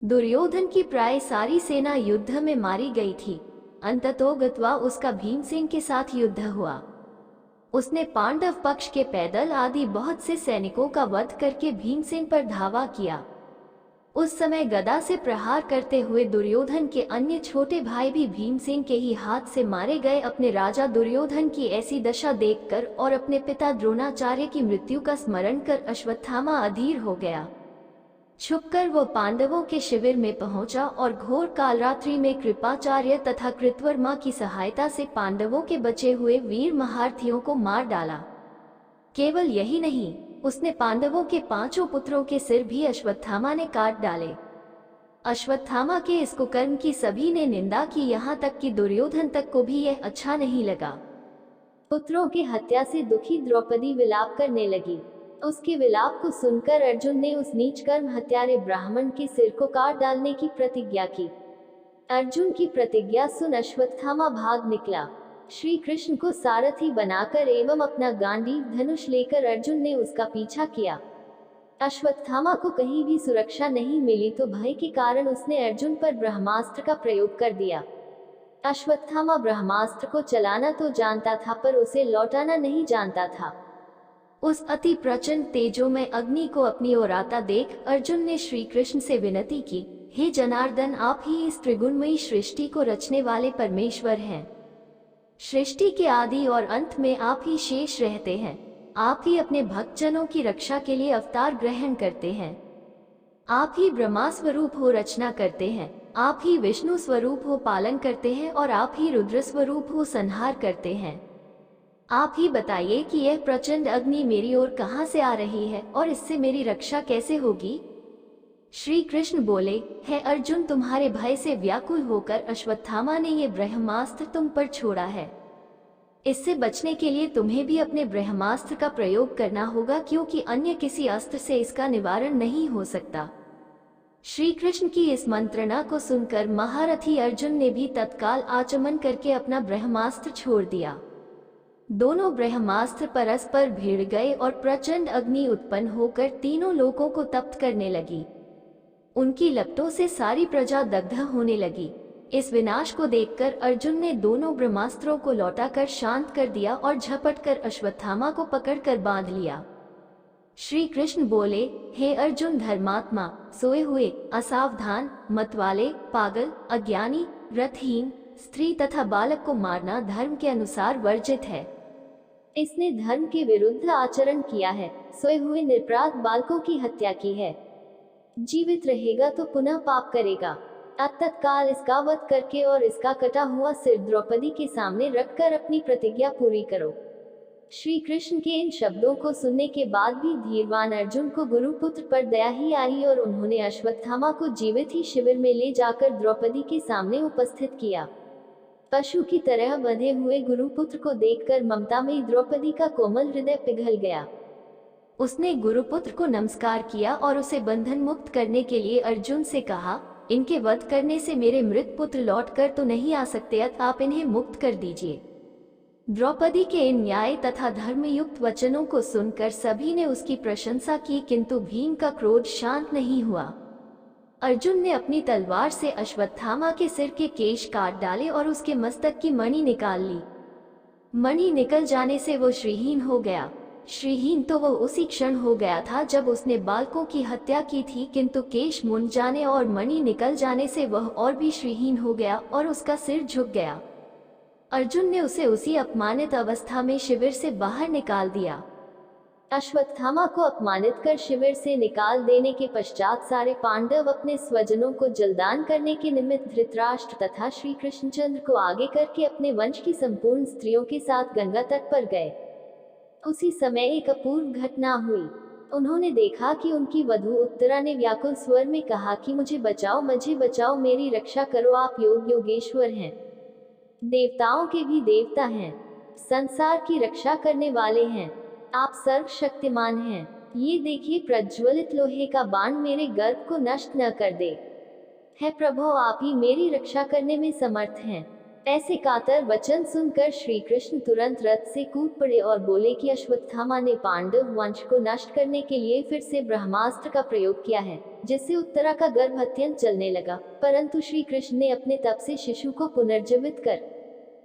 दुर्योधन की प्राय सारी सेना युद्ध में मारी गई थी। अंततोगत्वा उसका भीमसेन के साथ युद्ध हुआ। उसने पांडव पक्ष के पैदल आदि बहुत से सैनिकों का वध करके भीमसेन पर धावा किया। उस समय गदा से प्रहार करते हुए दुर्योधन के अन्य छोटे भाई भी भीमसेन के ही हाथ से मारे गए। अपने राजा दुर्योधन की ऐसी दशा देखकर और अपने पिता द्रोणाचार्य की मृत्यु का स्मरण कर अश्वत्थामा अधीर हो गया। छुपकर वो पांडवों के शिविर में पहुंचा और घोर कालरात्रि में कृपाचार्य तथा कृतवर्मा की सहायता से पांडवों के बचे हुए वीर महारथियों को मार डाला। केवल यही नहीं, उसने पांडवों के 5 पुत्रों के सिर भी अश्वत्थामा ने काट डाले। अश्वत्थामा के इस कुकर्म की सभी ने निंदा की, यहाँ तक कि दुर्योधन तक को भी यह अच्छा नहीं लगा। पुत्रों की हत्या से दुखी द्रौपदी विलाप करने लगी। उसके विलाप को सुनकर अर्जुन ने उस नीच कर्म हत्यारे ब्राह्मण के सिर को काट डालने की प्रतिज्ञा की। अर्जुन की प्रतिज्ञा सुन अश्वत्थामा भाग निकला। श्री कृष्ण को सारथी बनाकर एवं अपना गांडीव धनुष लेकर अर्जुन ने उसका पीछा किया। अश्वत्थामा को कहीं भी सुरक्षा नहीं मिली तो भय के कारण उसने अर्जुन पर ब्रह्मास्त्र का प्रयोग कर दिया। अश्वत्थामा ब्रह्मास्त्र को चलाना तो जानता था पर उसे लौटाना नहीं जानता था। उस अति प्रचंड तेजो में अग्नि को अपनी ओर आता देख अर्जुन ने श्री कृष्ण से विनती की, हे जनार्दन, आप ही इस त्रिगुणमयी सृष्टि को रचने वाले परमेश्वर हैं। सृष्टि के आदि और अंत में आप ही शेष रहते हैं। आप ही अपने भक्तजनों की रक्षा के लिए अवतार ग्रहण करते हैं। आप ही ब्रह्मा स्वरूप हो रचना करते हैं। आप ही विष्णु स्वरूप हो पालन करते हैं और आप ही रुद्र स्वरूप हो संहार करते हैं। आप ही बताइए कि यह प्रचंड अग्नि मेरी ओर कहां से आ रही है और इससे मेरी रक्षा कैसे होगी। श्री कृष्ण बोले, है अर्जुन, तुम्हारे भय से व्याकुल होकर अश्वत्थामा ने ये ब्रह्मास्त्र तुम पर छोड़ा है। इससे बचने के लिए तुम्हें भी अपने ब्रह्मास्त्र का प्रयोग करना होगा, क्योंकि अन्य किसी अस्त्र से इसका निवारण नहीं हो सकता। श्री कृष्ण की इस मंत्रणा को सुनकर महारथी अर्जुन ने भी तत्काल आचमन करके अपना ब्रह्मास्त्र छोड़ दिया। दोनों ब्रह्मास्त्र परस्पर भिड़ गए और प्रचंड अग्नि उत्पन्न होकर तीनों लोकों को तप्त करने लगी। उनकी लपटों से सारी प्रजा दग्ध होने लगी। इस विनाश को देखकर अर्जुन ने दोनों ब्रह्मास्त्रों को लौटाकर शांत कर दिया और झपटकर अश्वत्थामा को पकड़कर बांध लिया। श्री कृष्ण बोले, हे अर्जुन धर्मात्मा, सोए हुए, असावधान, मतवाले, पागल, अज्ञानी, रथहीन, स्त्री तथा बालक को मारना धर्म के अनुसार वर्जित है। इसने धर्म के विरुद्ध आचरण किया है। सोए हुए निरपराध बालकों की हत्या की है। जीवित रहेगा तो पुनः पाप करेगा। तत्काल इसका वध करके और इसका कटा हुआ सिर द्रौपदी के सामने रखकर अपनी प्रतिज्ञा पूरी करो। श्री कृष्ण के इन शब्दों को सुनने के बाद भी धीरवान अर्जुन को गुरुपुत्र पर दया ही आई और उन्होंने अश्वत्थामा को जीवित ही शिविर में ले जाकर द्रौपदी के सामने उपस्थित किया। पशु की तरह बंधे हुए गुरुपुत्र को देखकर ममता में द्रौपदी का कोमल हृदय पिघल गया। उसने गुरुपुत्र को नमस्कार किया और उसे बंधन मुक्त करने के लिए अर्जुन से कहा, इनके वध करने से मेरे मृत पुत्र लौटकर तो नहीं आ सकते, अतः आप इन्हें मुक्त कर दीजिए। द्रौपदी के इन न्याय तथा धर्मयुक्त वचनों को सुनकर सभी ने उसकी प्रशंसा की, किंतु भीम का क्रोध शांत नहीं हुआ। अर्जुन ने अपनी तलवार से अश्वत्थामा के सिर के केश काट डाले और उसके मस्तक की मणि निकाल ली। मणि निकल जाने से वो श्रीहीन हो गया। श्रीहीन तो वो उसी क्षण हो गया था जब उसने बालकों की हत्या की थी, किंतु केश मुंड जाने और मणि निकल जाने से वह और भी श्रीहीन हो गया और उसका सिर झुक गया। अर्जुन ने उसे उसी अपमानित अवस्था में शिविर से बाहर निकाल दिया। अश्वत्थामा को अपमानित कर शिविर से निकाल देने के पश्चात सारे पांडव अपने स्वजनों को जलदान करने के निमित्त धृतराष्ट्र तथा श्री कृष्णचंद्र को आगे करके अपने वंश की संपूर्ण स्त्रियों के साथ गंगा तट पर गए। उसी समय एक अपूर्व घटना हुई। उन्होंने देखा कि उनकी वधू उत्तरा ने व्याकुल स्वर में कहा कि मुझे बचाओ, मुझे बचाओ, मेरी रक्षा करो, आप योग योगेश्वर हैं, देवताओं के भी देवता हैं, संसार की रक्षा करने वाले हैं, आप सर्वशक्तिमान हैं। ये देखिए, प्रज्वलित लोहे का बाण मेरे गर्भ को नष्ट न कर दे। है प्रभु, आप ही मेरी रक्षा करने में समर्थ हैं। ऐसे कातर वचन सुनकर श्री कृष्ण तुरंत रथ से कूद पड़े और बोले कि अश्वत्थामा ने पांडव वंश को नष्ट करने के लिए फिर से ब्रह्मास्त्र का प्रयोग किया है, जिससे उत्तरा का गर्भ अत्यंत चलने लगा। परंतु श्री कृष्ण ने अपने तप से शिशु को पुनर्जीवित कर